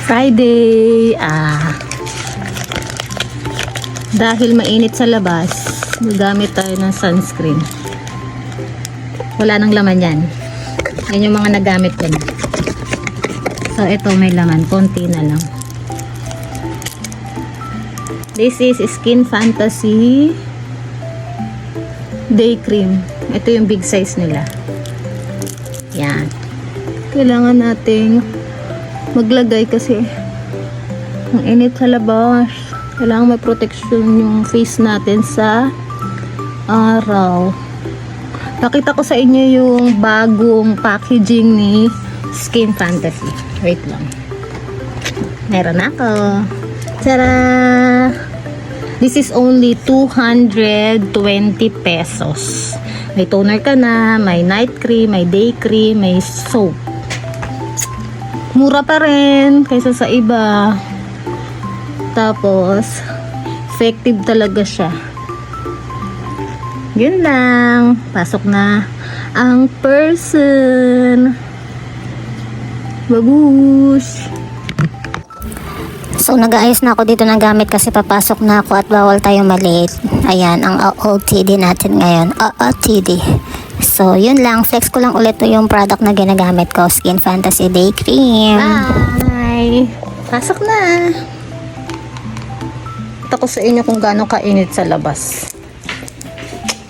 Friday. Dahil mainit sa labas, gagamit tayo ng sunscreen. Wala nang laman yan. Yan yung mga nagamit ko na. So, ito may laman. Konti na lang. This is Skin Fantasy Day Cream. Ito yung big size nila. Yan. Kailangan nating maglagay kasi ang init sa labas. Kailangan may protection yung face natin sa araw. Nakita ko sa inyo yung bagong packaging ni Skin Fantasy. Wait lang. Meron ako. Tara! This is only 220 pesos. May toner ka na, may night cream, may day cream, may soap. Mura pa rin kaysa sa iba. Tapos, effective talaga siya. Yun lang. Pasok na ang person. Babush! So, nag-aayos na ako dito ng gamit kasi papasok na ako at bawal tayo maliit. Ayan, ang OOTD natin ngayon. OOTD. So, yun lang. Flex ko lang ulit yung product na ginagamit ko. Skin Fantasy Day Cream. Bye! Pasok na! Ito ko sa inyo kung gaano kainit sa labas.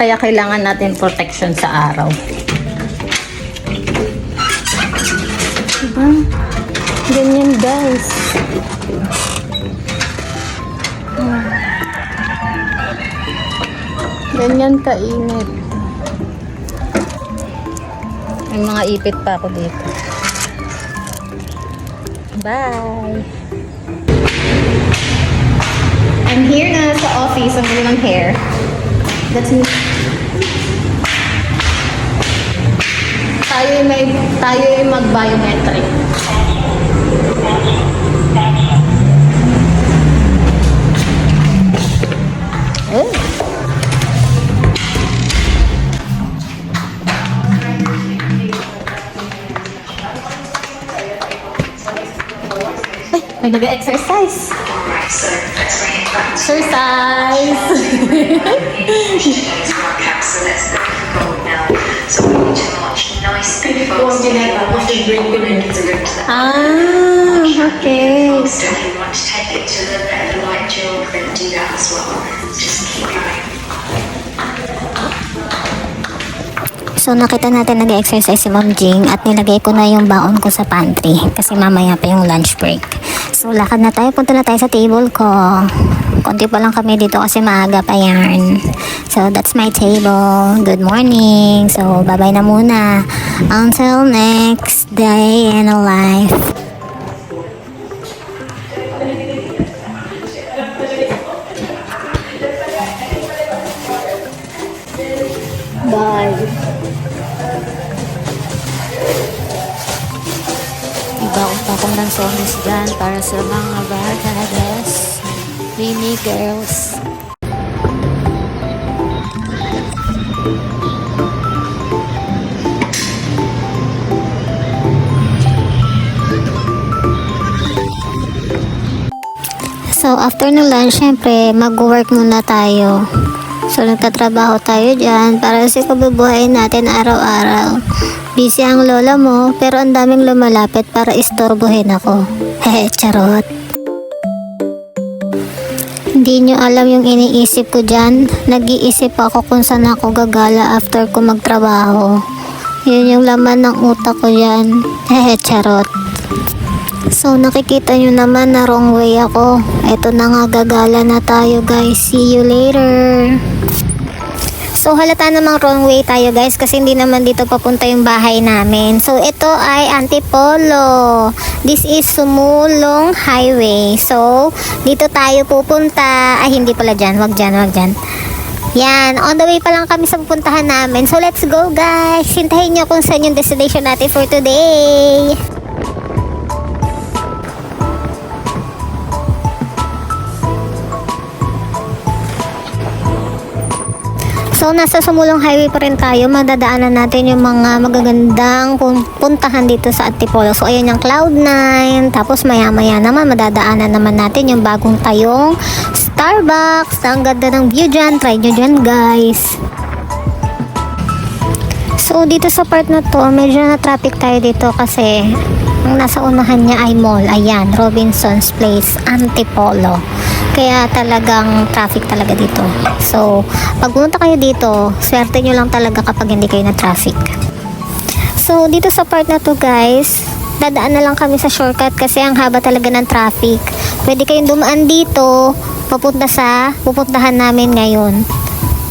Kaya kailangan natin protection sa araw. Diba? Ganyan guys. Ganyan kainit. May mga ipit pa ako dito. Bye! I'm here na sa office. Ang ganda ng hair. That's me. Tayo yung mag-biometric. Oh. May nag-exercise. Exercise! Okay. So, nakita natin nag-exercise si Ma'am Jing at nilagay ko na yung baon ko sa pantry kasi mamaya pa yung lunch break. So, lakad na tayo. Punta na tayo sa table ko. Konti pa lang kami dito kasi maaga pa yan. So, that's my table. Good morning. So, bye-bye na muna. Until next day in a life. Bye! Ibaon pa akong ng songs dyan para sa mga barkadas. Mini girls. So, after ng lunch, syempre, mag-work muna tayo. So, nagtatrabaho tayo dyan para sa kabubuhayin natin araw-araw. Busy ang lola mo, pero ang daming lumalapit para istorbohin ako. Hehe, charot. Hindi nyo alam yung iniisip ko dyan. Nag-iisip ako kung saan ako gagala after ko magtrabaho. Yun yung laman ng utak ko dyan. Hehe, charot. So, nakikita nyo naman na wrong way ako. Eto na nga, gagala na tayo guys. See you later. So, halata namang wrong way tayo guys kasi hindi naman dito papunta yung bahay namin. So, ito ay Antipolo. This is Sumulong Highway. So, dito tayo pupunta. Ay, hindi pala dyan. Wag dyan, wag dyan. Yan, on the way pa lang kami sa pupuntahan namin. So, let's go guys. Hintayin nyo kung saan yung destination natin for today. So, So, nasa Sumulong Highway pa rin tayo. Madadaanan natin yung mga magagandang puntahan dito sa Antipolo. So, ayun yung Cloud9. Tapos, maya-maya naman, madadaanan naman natin yung bagong tayong Starbucks. Ang ganda ng view dyan. Try nyo dyan, guys. So, dito sa part na to, medyo na-traffic tayo dito kasi ang nasa unahan niya ay mall. Ayan, Robinson's Place, Antipolo. Kaya talagang traffic talaga dito. So, pag pumunta kayo dito, swerte nyo lang talaga kapag hindi kayo na-traffic. So, dito sa part na to, guys, dadaan na lang kami sa shortcut kasi ang haba talaga ng traffic. Pwede kayong dumaan dito, pupuntahan namin ngayon.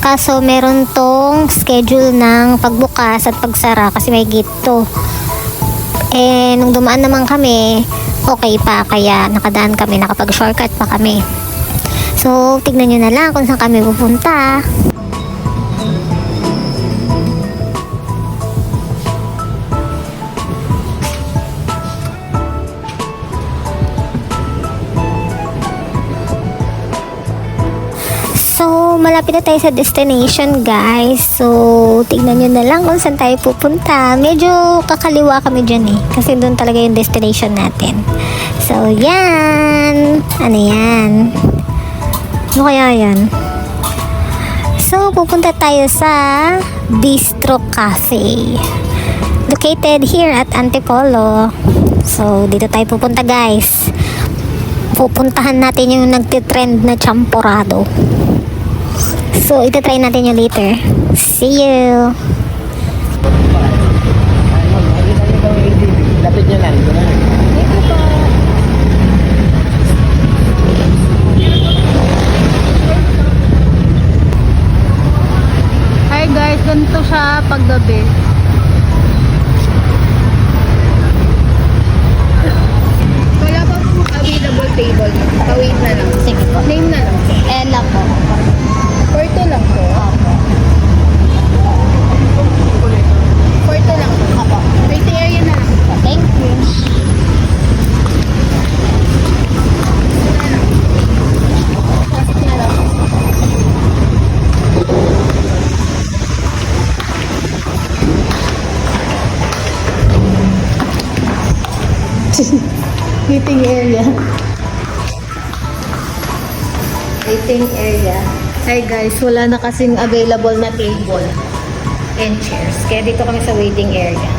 Kaso, meron tong schedule ng pagbukas at pagsara kasi may gate to. Eh, nung dumaan naman kami, okay pa. Kaya nakadaan kami, nakapag-shortcut pa kami. So, tignan nyo na lang kung saan kami pupunta. So, malapit na tayo sa destination, guys. So, tignan nyo na lang kung saan tayo pupunta. Medyo kakaliwa kami dyan eh. Kasi doon talaga yung destination natin. So, yan. Ano yan? Ano kaya yan? So, pupunta tayo sa Bistro Cafe. Located here at Antipolo. So, dito tayo pupunta, guys. Pupuntahan natin yung nagtitrend na champorado. So, itatry natin yung later. See you! Lapit nyo lang. Hi guys, ganito siya paggabi. Wala pa po available table. Pawait na lang. Sige po. Name na lang. Ella po. For two lang po. For two lang po. Opo. Waiting area na lang po. Thank you. Waiting area. Waiting area. Hi guys, wala na kasing available na table and chairs. Kaya dito kami sa waiting area.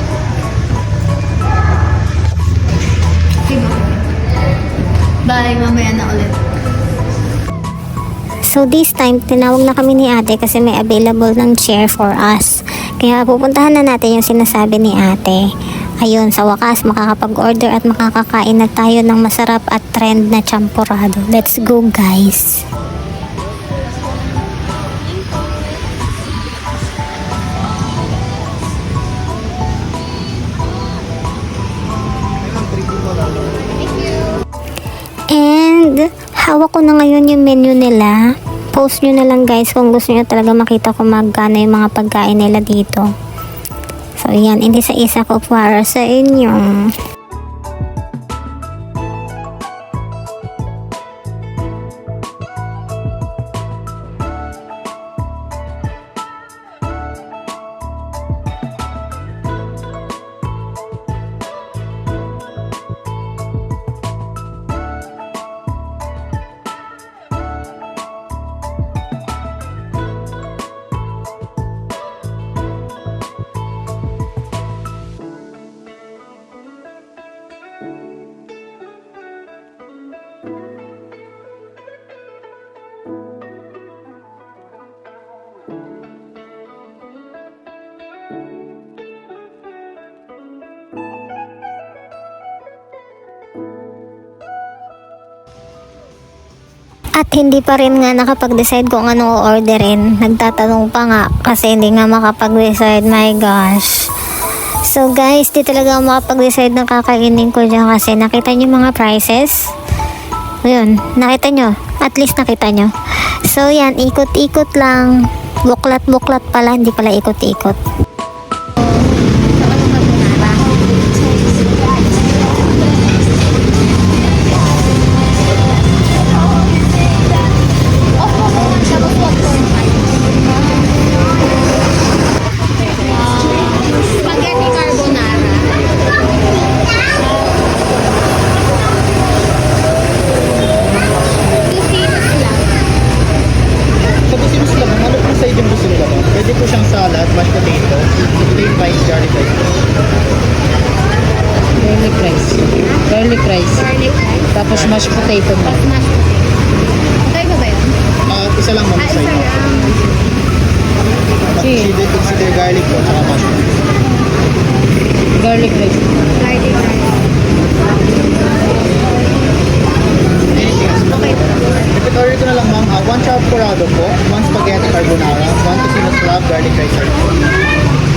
Bye, mamaya na ulit. So this time, tinawag na kami ni ate kasi may available ng chair for us. Kaya pupuntahan na natin yung sinasabi ni ate. Ayun, sa wakas, makakapag-order at makakakain na tayo ng masarap at trend na champorado. Let's go, guys! And, hawak ko na ngayon yung menu nila. Post nyo na lang, guys, kung gusto nyo talaga makita kung magkano yung mga pagkain nila dito. So, yan. Hindi sa isa ko para sa inyo. At hindi pa rin nga nakapag-decide kung anong orderin. Nagtatanong pa nga kasi hindi nga makapag-decide. My gosh. So guys, di talaga ako makapag-decide ng kakainin ko dyan kasi nakita nyo mga prices. Ayun, nakita nyo. At least nakita nyo. So yan, ikot-ikot lang. Buklat-buklat pala, hindi pala ikot-ikot. Garlic rice. Garlic rice. Garlic rice. Tapos mashed potato mo. Tapos mashed potato. Okay ba ba yun? Isa lang ma'am, Isa lang. Consider garlic po, tsaka mushroom. Garlic rice. Garlic rice. Anything else? Okay po. Repeat order ko na lang ma'am. 1 champurrado po, 1 spaghetti carbonara, 1 tocino slab, garlic rice sir.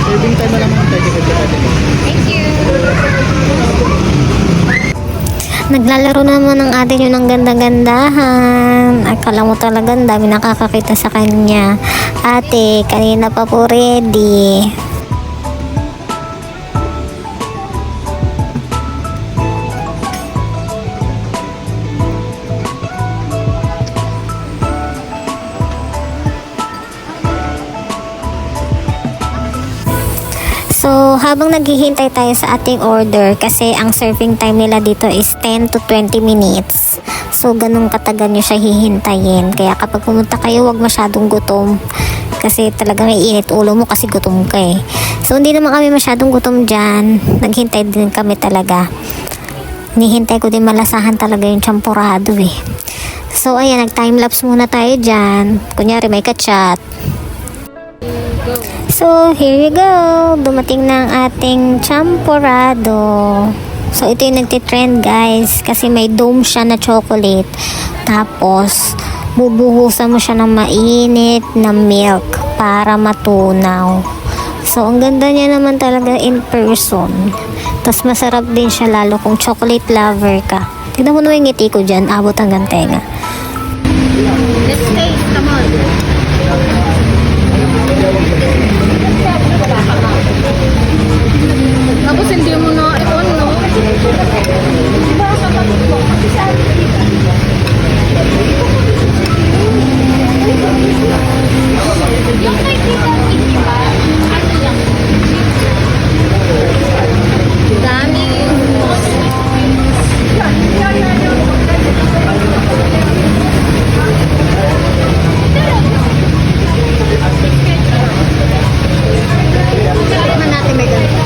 Serving time na lang ma'am, 30 minutes. Thank you. Naglalaro naman ng ate yun ng ganda-gandahan. Akala mo talaga ang dami nakakakita sa kanya. Ate, kanina pa po ready. So, habang naghihintay tayo sa ating order, kasi ang serving time nila dito is 10 to 20 minutes. So, ganun katagal nyo siya hihintayin. Kaya kapag pumunta kayo, wag masyadong gutom. Kasi talagang iinit ulo mo kasi gutom ka eh. So, hindi naman kami masyadong gutom dyan. Naghintay din kami talaga. Nihintay ko din malasahan talaga yung champurado eh. So, ayan, nag-timelapse muna tayo dyan. Kunyari, may kachat. So, here you go. Dumating na ang ating champurado. So, ito yung nagtitrend, guys. Kasi may dome siya na chocolate. Tapos, bubuhusan mo siya ng mainit na milk para matunaw. So, ang ganda niya naman talaga in person. Tapos, masarap din siya lalo kung chocolate lover ka. Tignan mo naman yung ngiti ko dyan. Abot hanggang tenga. Let's taste. Come on. Tapos hindi mo na i-on, no? Yung kay Tita Vicky ba? Ano lang? Dami. Tikman natin may ganito.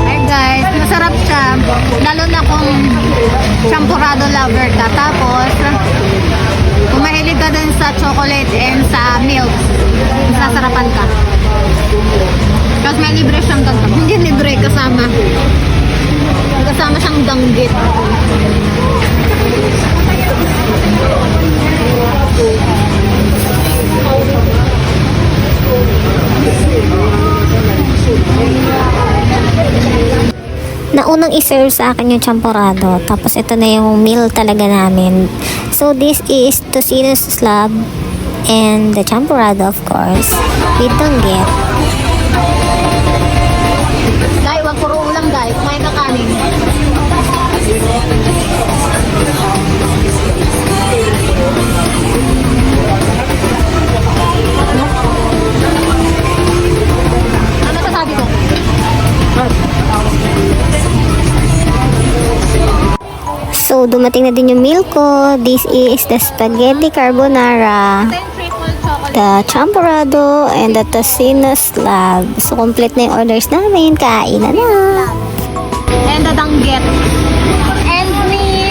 Ay guys, masarap siya. Lalo na kung champurado lover ka. Tapos, kung mahilig ka din sa chocolate and sa milk, masasarapan ka. Tapos may libre siyang ganito. Hindi libre, kasama. Kasama siyang danggit. Naunang iserve sa akin yung champurado. Tapos ito na yung meal talaga namin. So this is tocino slab and the champurado of course. With danggit. Dahil wag puro ulam guys, kumain ka kanin. Ano masasabi ko? So dumating na din yung meal ko. This is the spaghetti carbonara, the champurado, and the tocino slab. So complete na yung orders namin. Kain na na. And the danggit. And me.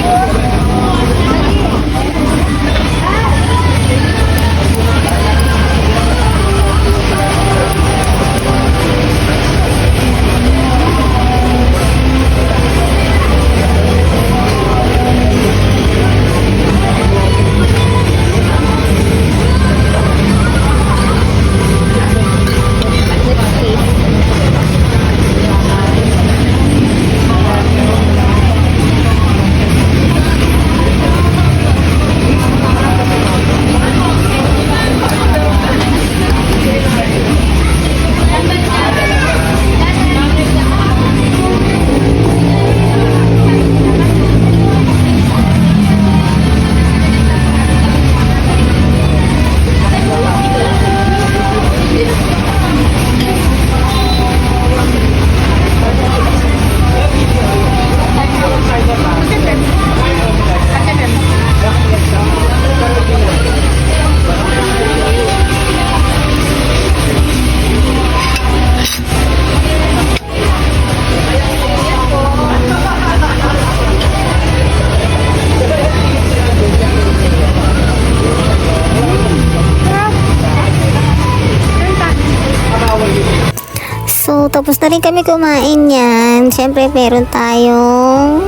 So, tapos na rin kami kumain yan. Siyempre, meron tayong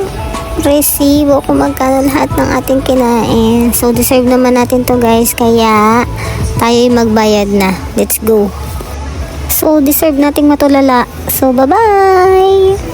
resibo kung magkano lahat ng ating kinain. So, deserve naman natin to guys. Kaya, tayo'y magbayad na. Let's go. So, deserve nating matulala. So, bye-bye!